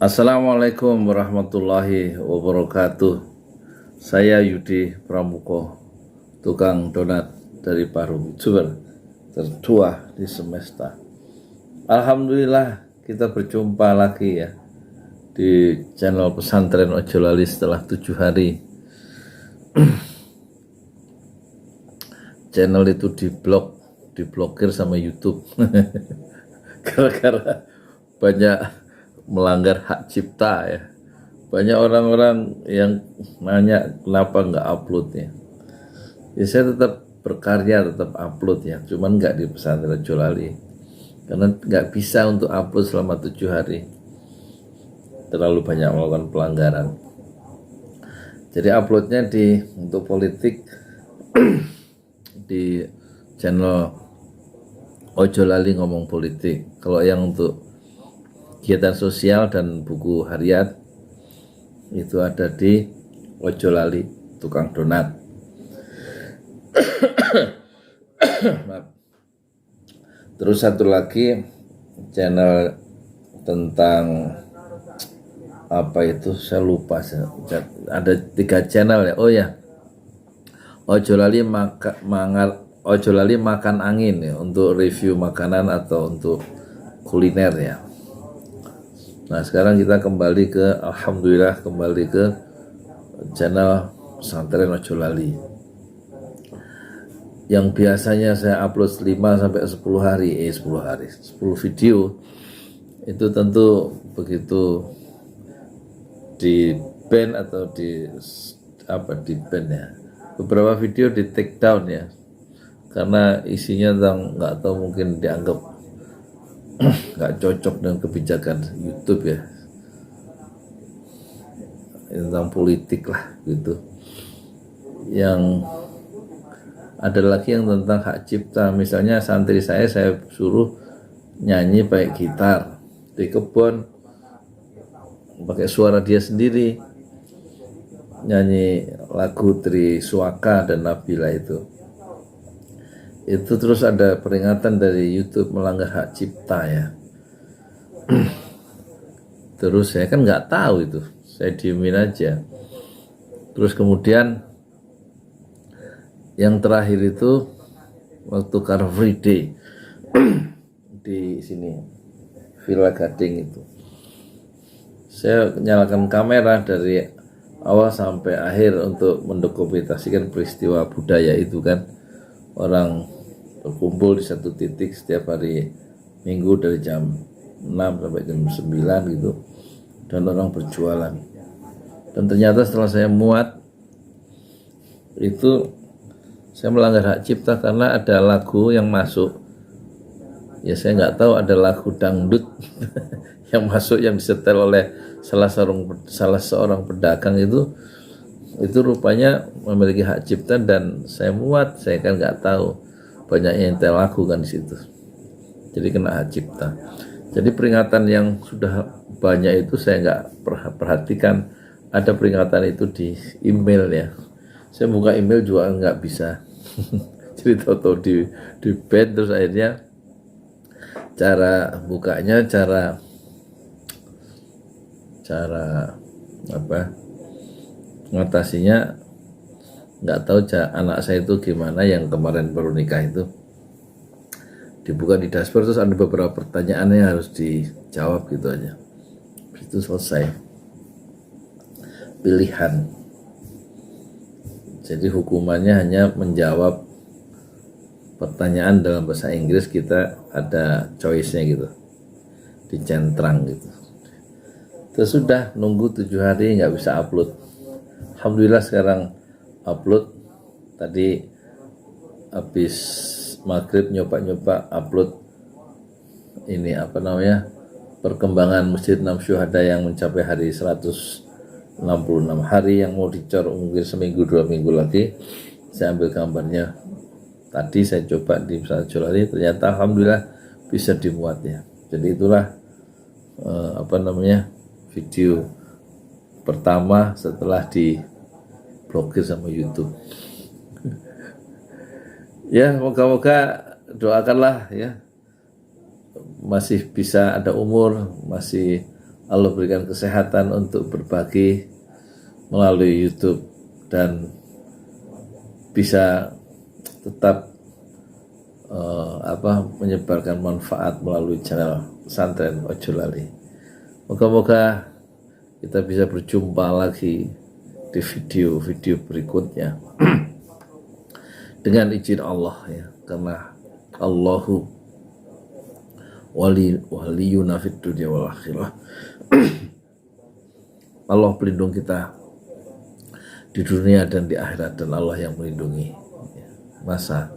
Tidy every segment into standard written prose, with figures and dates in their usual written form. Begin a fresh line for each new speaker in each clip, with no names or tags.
Assalamualaikum warahmatullahi wabarakatuh. Saya Yudi Pramuko, tukang donat dari Parung Jember, tertua di semesta. Alhamdulillah kita berjumpa lagi ya di channel pesantren Ojo Lali setelah 7 hari. Channel itu diblokir sama YouTube gara-gara banyak melanggar hak cipta ya. Banyak orang-orang yang nanya kenapa nggak upload ya. Ya saya tetap berkarya, tetap upload ya, cuman nggak di pesantren Ojo Lali karena nggak bisa untuk upload selama 7 hari, terlalu banyak melakukan pelanggaran. Jadi uploadnya untuk politik di channel Ojo Lali Ngomong Politik. Kalau yang untuk kegiatan sosial dan buku harian itu ada di Ojo Lali Tukang Donat. Terus satu lagi channel tentang apa itu, saya lupa, ada 3 channel ya. Oh ya, Ojo Lali Ojo Lali Makan Angin ya, untuk review makanan atau untuk kuliner ya. Nah sekarang kita alhamdulillah kembali ke channel pesantren Ojo Lali yang biasanya saya upload 5 sampai 10 hari, 10 video. Itu tentu begitu di ban atau di ban ya, beberapa video di take down ya, karena isinya nggak tahu, mungkin dianggap nggak cocok dengan kebijakan YouTube ya, tentang politik lah gitu. Yang ada lagi yang tentang hak cipta, misalnya santri saya suruh nyanyi pakai gitar di kebun, pakai suara dia sendiri, nyanyi lagu Tri Suaka dan Nabila itu terus ada peringatan dari YouTube melanggar hak cipta ya. Terus saya kan nggak tahu itu, saya diemin aja. Terus kemudian yang terakhir itu waktu Car Free Day di sini Villa Gading itu, saya nyalakan kamera dari awal sampai akhir untuk mendokumentasikan peristiwa budaya itu kan. Orang berkumpul di satu titik setiap hari Minggu dari jam 6 sampai jam 9 gitu, dan orang berjualan. Dan ternyata setelah saya muat itu, saya melanggar hak cipta karena ada lagu yang masuk ya, saya nggak tahu ada lagu dangdut yang masuk, yang disetel oleh salah seorang pedagang itu rupanya memiliki hak cipta, dan saya muat, saya kan nggak tahu, banyak yang nyetel lagu kan di situ, jadi kena hak cipta. Jadi peringatan yang sudah banyak itu saya nggak perhatikan ada peringatan itu di email ya. Saya buka email juga nggak bisa. Jadi tahu-tahu di ban. Terus akhirnya cara bukanya, cara mengatasinya nggak tahu. Anak saya itu gimana, yang kemarin baru nikah itu, dibuka di dashboard, terus ada beberapa pertanyaan yang harus dijawab gitu aja. Itu selesai pilihan. Jadi hukumannya hanya menjawab pertanyaan dalam bahasa Inggris, kita ada choice-nya gitu, dicentrang gitu. Terus sudah nunggu 7 hari nggak bisa upload. Alhamdulillah sekarang upload. Tadi habis maghrib nyoba upload ini perkembangan Masjid 6 Syuhada yang mencapai hari 166 hari, yang mau dicor mungkin seminggu 2 minggu lagi. Saya ambil gambarnya tadi, saya coba di pesantren Ojo Lali, ternyata alhamdulillah bisa dimuat ya. Jadi itulah video pertama setelah diblokir sama YouTube. Ya, moga-moga doakanlah ya, masih bisa ada umur, masih Allah berikan kesehatan untuk berbagi melalui YouTube dan bisa tetap menyebarkan manfaat melalui channel pesantren Ojo Lali. Moga-moga kita bisa berjumpa lagi di video-video berikutnya dengan izin Allah, ya, karena Allahu waliyuna fid dunya wal akhirah. Allah pelindung kita di dunia dan di akhirat, dan Allah yang melindungi masa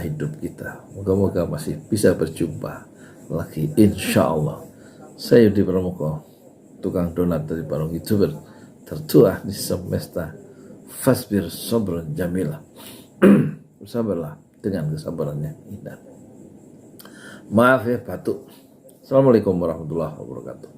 hidup kita. Moga-moga masih bisa berjumpa lagi, insya Allah. Saya Yudi Pramuko, tukang donat dari Parung YouTuber tertua di semesta. Fasbir sabran jamila. Bersabarlah dengan kesabarannya indah. Maaf ya batuk. Assalamualaikum warahmatullahi wabarakatuh.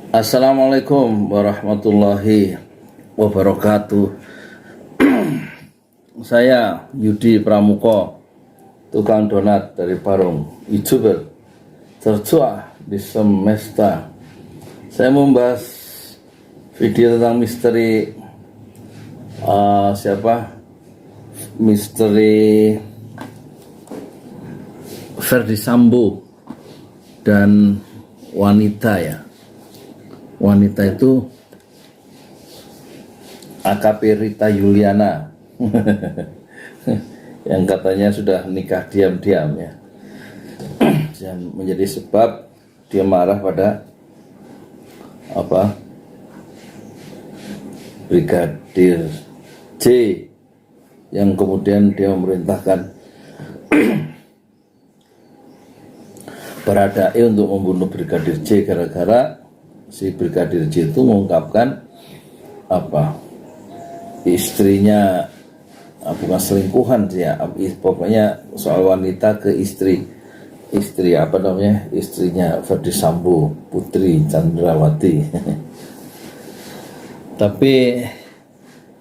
Assalamualaikum warahmatullahi wabarakatuh. Saya Yudi Pramuko, tukang donat dari Parung YouTuber tertua di semesta. Saya membahas video tentang misteri misteri Ferdy Sambo dan wanita, ya. Wanita itu AKP Rita Yuliana yang katanya sudah nikah diam-diam, ya. Dan menjadi sebab dia marah pada Brigadir J, yang kemudian dia memerintahkan Baradae untuk membunuh Brigadir J gara-gara si Brigadir J itu mengungkapkan istrinya, bukan selingkuhan sih, ya, pokoknya soal wanita ke istrinya Ferdy Sambo, Putri Candrawati. Tapi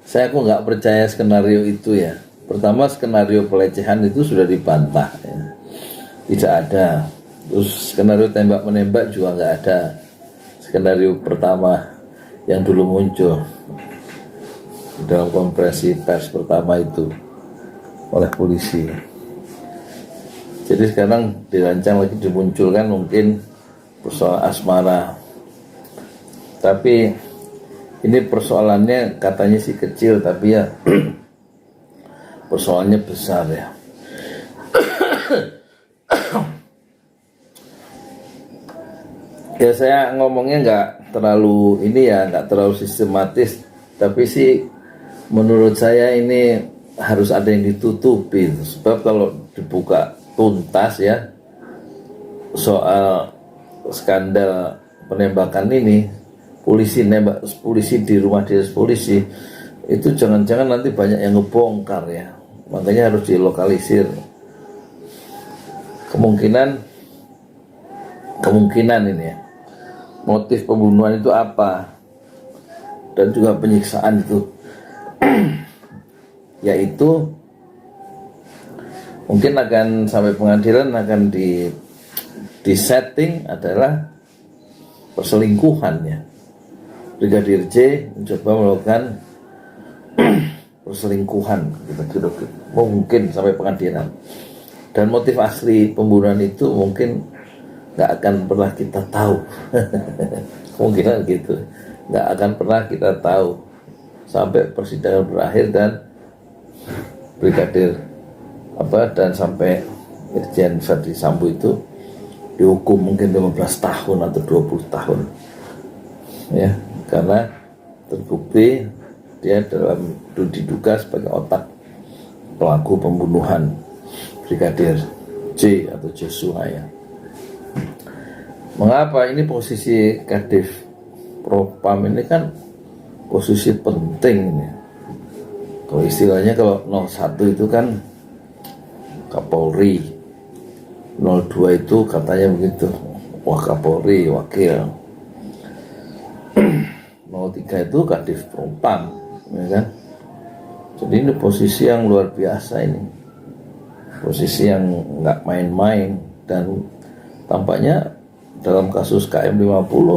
saya nggak percaya skenario itu, ya. Pertama, skenario pelecehan itu sudah dibantah, ya. Tidak ada. Terus skenario tembak menembak juga nggak ada. Skenario pertama yang dulu muncul dalam konferensi pers pertama itu oleh polisi. Jadi sekarang dirancang lagi, dimunculkan mungkin persoalan asmara. Tapi ini persoalannya katanya sih kecil, tapi ya persoalannya besar, ya. Ya, saya ngomongnya nggak terlalu sistematis, tapi sih menurut saya ini harus ada yang ditutupi, sebab kalau dibuka tuntas, ya, soal skandal penembakan ini, polisi di rumah dinas polisi itu jangan-jangan nanti banyak yang ngebongkar, ya. Makanya harus dilokalisir. Kemungkinan ini, ya, motif pembunuhan itu apa, dan juga penyiksaan itu yaitu mungkin akan sampai pengadilan akan di-setting adalah perselingkuhannya. Brigadir J mencoba melakukan perselingkuhan gitu, mungkin sampai pengadilan. Dan motif asli pembunuhan itu mungkin nggak akan pernah kita tahu. Kemungkinan gitu, nggak akan pernah kita tahu sampai persidangan berakhir dan brigadir dan sampai Irjen Ferdy Sambo itu dihukum mungkin 15 tahun atau 20 tahun, ya, karena terbukti dia diduga sebagai otak pelaku pembunuhan Brigadir J atau Joshua, ya. Mengapa ini posisi Kadif Propam ini kan posisi penting, ya. Kalau istilahnya kalau 01 itu kan Kapolri, 02 itu katanya begitu, Wakapolri, wakil. 03 itu Kadif Propam, ya kan? Jadi ini posisi yang luar biasa ini, posisi yang nggak main-main. Dan tampaknya dalam kasus KM50,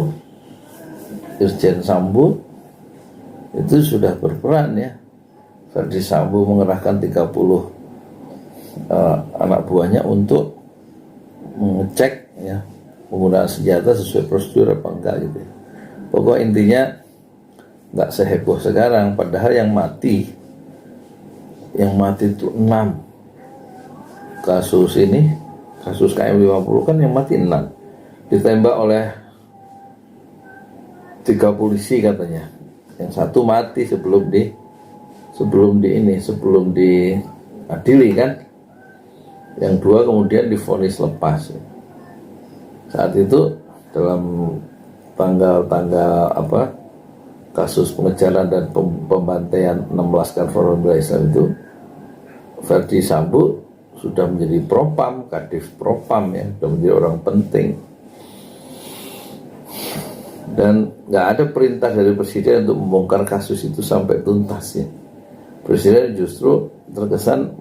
Irjen Sambo itu sudah berperan ya. Verdi Sambo mengerahkan 30 anak buahnya untuk mengecek ya penggunaan senjata sesuai prosedur apa enggak gitu. Pokok intinya nggak seheboh sekarang. Padahal yang mati itu 6 kasus ini, kasus KM50 kan yang mati 6, ditembak oleh 3 polisi katanya. Yang satu mati sebelum diadili kan. Yang 2 kemudian divonis lepas. Saat itu dalam tanggal kasus pengejaran dan pembantaian 16 laskar Front Islam itu, Verdi Sambo sudah menjadi Propam, Kadif Propam ya, sudah menjadi orang penting. Dan nggak ada perintah dari presiden untuk membongkar kasus itu sampai tuntas ya. Presiden justru terkesan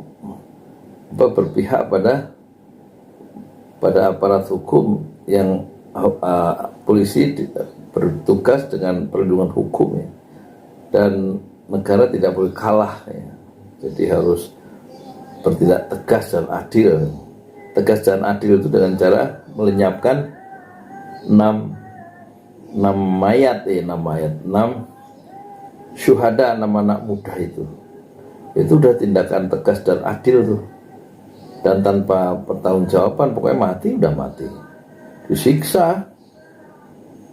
berpihak pada aparat hukum yang polisi bertugas dengan perlindungan hukum ya. Dan negara tidak boleh kalah ya. Jadi harus bertindak tegas dan adil. Tegas dan adil itu dengan cara melenyapkan 6 syuhada, 6 anak muda itu. Itu udah tindakan tegas dan adil tuh. Dan tanpa pertanggungjawaban, pokoknya mati udah mati. Disiksa.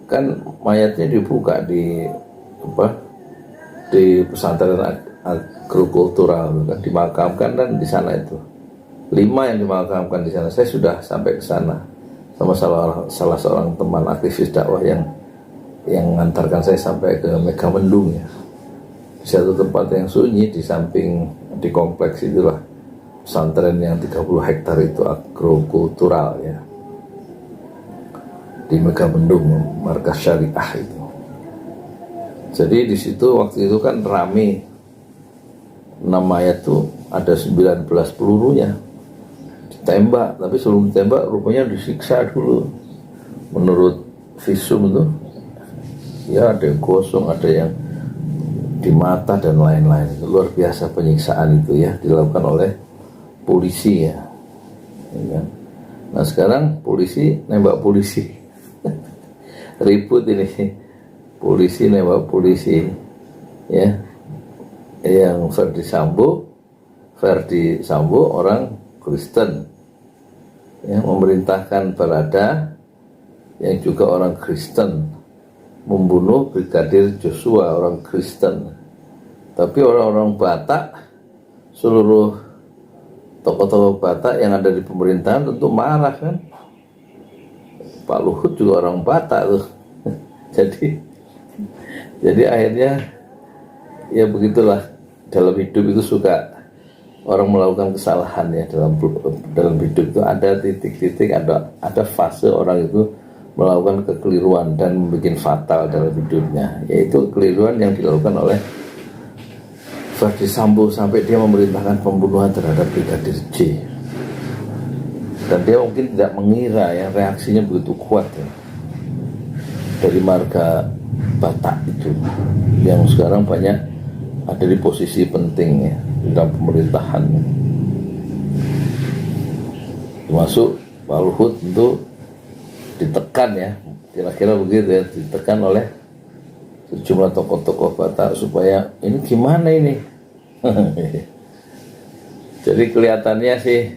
Kan mayatnya dibuka di pesantren agrokultural kan, dimakamkan dan di sana itu 5 yang dimakamkan di sana. Saya sudah sampai ke sana sama salah seorang teman aktivis dakwah yang mengantarkan saya sampai ke Megamendung ya. Di satu tempat yang sunyi di samping di kompleks itulah pesantren yang 30 hektar itu agrokultural ya, di Megamendung, markas syariah itu. Jadi di situ waktu itu kan rame, 6 mayat tuh ada 19 pelurunya ditembak, tapi sebelum ditembak rupanya disiksa dulu. Menurut visum itu ya ada yang gosong, ada yang di mata dan lain-lain. Luar biasa penyiksaan itu ya, dilakukan oleh polisi ya. Nah sekarang polisi nembak polisi. Ribut ini, polisi nembak polisi ya. Yang Verdi Sambo orang Kristen ya, memerintahkan Barada yang juga orang Kristen membunuh Brigadir Joshua, orang Kristen. Tapi orang-orang Batak, seluruh tokoh-tokoh Batak yang ada di pemerintahan tentu marah kan. Pak Luhut juga orang Batak tuh. Jadi akhirnya ya begitulah, dalam hidup itu suka orang melakukan kesalahan ya. Dalam hidup itu ada titik-titik, ada fase orang itu melakukan kekeliruan dan membuat fatal dalam hidupnya, yaitu kekeliruan yang dilakukan oleh Verdi Sambo sampai dia memerintahkan pembunuhan terhadap Brigadir J. Dan dia mungkin tidak mengira ya reaksinya begitu kuat ya, dari marga Batak itu yang sekarang banyak ada di posisi penting ya dalam pemerintahan, termasuk Pak Luhut itu ditekan ya, kira-kira begitu ya, ditekan oleh sejumlah tokoh-tokoh Batak supaya ini gimana ini. Jadi kelihatannya sih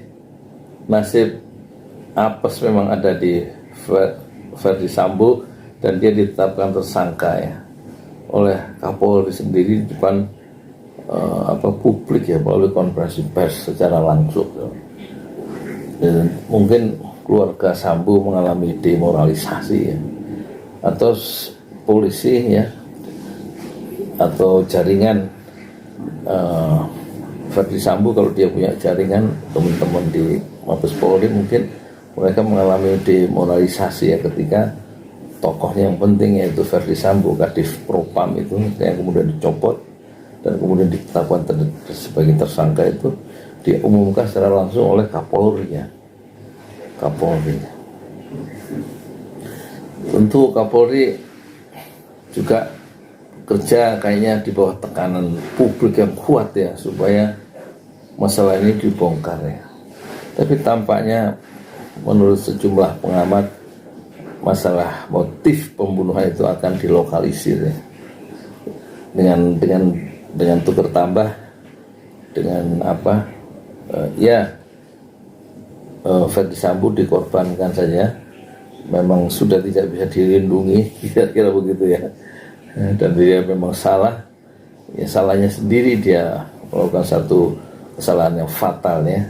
nasib apes memang ada di Verdi Sambo, dan dia ditetapkan tersangka ya oleh Kapolri sendiri di depan publik ya, melalui konferensi pers secara langsung. Dan mungkin keluarga Sambo mengalami demoralisasi ya, atau polisi ya, atau jaringan Verdi Sambo kalau dia punya jaringan teman-teman di Mabes Polri, mungkin mereka mengalami demoralisasi ya ketika tokohnya yang penting yaitu Verdi Sambo, Kadif Propam itu yang kemudian dicopot dan kemudian ditetapkan sebagai tersangka itu diumumkan secara langsung oleh Kapolri ya. Kapolri. Tentu Kapolri juga kerja kayaknya di bawah tekanan publik yang kuat ya supaya masalah ini dibongkar ya. Tapi tampaknya menurut sejumlah pengamat masalah motif pembunuhan itu akan dilokalisir ya. Dengan tukar tambah dengan apa Verdi Sambo dikorbankan saja, memang sudah tidak bisa dilindungi kira-kira begitu ya. Dan dia memang salah, ya salahnya sendiri, dia melakukan satu kesalahan yang fatal ya.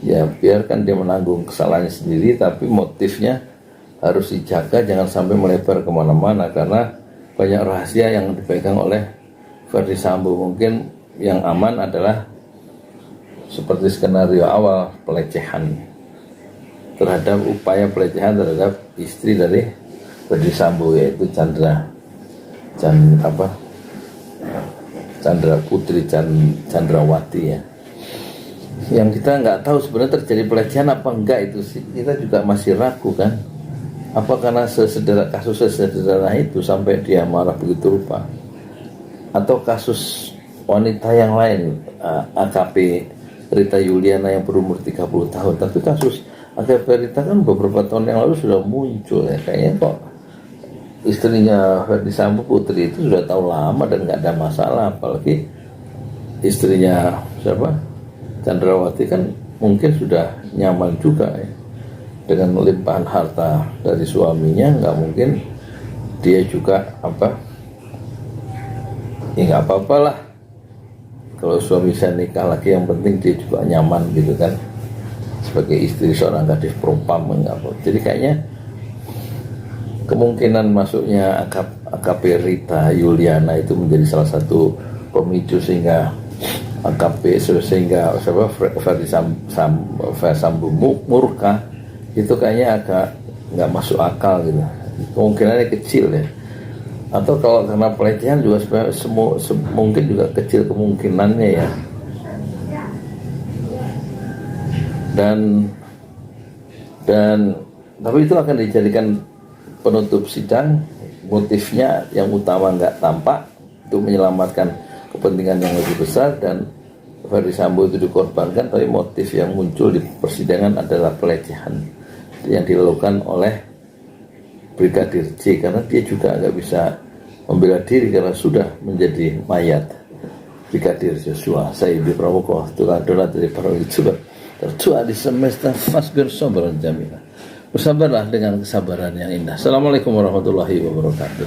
Ya biarkan dia menanggung kesalahannya sendiri, tapi motifnya harus dijaga jangan sampai melebar kemana-mana karena banyak rahasia yang dipegang oleh Verdi Sambo. Mungkin yang aman adalah seperti skenario awal, pelecehan terhadap upaya pelecehan terhadap istri dari Verdi Sambo yaitu Chandra Putri Chandrawati ya. Yang kita nggak tahu sebenarnya terjadi pelecehan apa enggak, itu sih kita juga masih ragu kan. Apa karena kasus sesederhana itu sampai dia marah begitu rupa, atau kasus wanita yang lain, AKP Rita Yuliana yang berumur 30 tahun. Tapi kasus AKP Rita kan beberapa tahun yang lalu sudah muncul ya. Kayaknya kok istrinya Verdi Sambo, Putri itu sudah tahu lama dan nggak ada masalah. Apalagi istrinya Chandrawati kan mungkin sudah nyaman juga ya dengan limpahan harta dari suaminya. Nggak mungkin dia juga ya nggak apa-apa lah kalau suami saya nikah lagi, yang penting dia juga nyaman gitu kan sebagai istri seorang Kadif Propam. Jadi kayaknya kemungkinan masuknya AKP Rita Yuliana itu menjadi salah satu pemicu sehingga Verdi Sambo murka itu kayaknya agak nggak masuk akal gitu. Kemungkinannya kecil ya. Atau kalau karena pelecehan juga mungkin juga kecil kemungkinannya ya. Dan tapi itu akan dijadikan penutup sidang. Motifnya yang utama nggak tampak untuk menyelamatkan kepentingan yang lebih besar, dan Verdi Sambo itu dikorbankan, tapi motif yang muncul di persidangan adalah pelecehan yang dilakukan oleh Brigadir J, karena dia juga nggak bisa membela diri karena sudah menjadi mayat Brigadir Joshua. Saya Yudi Pramuko, tukang donat dari para YouTuber tertua di semesta Fasbir Sobaran Jamila. Bersabarlah dengan kesabaran yang indah. Assalamualaikum warahmatullahi wabarakatuh.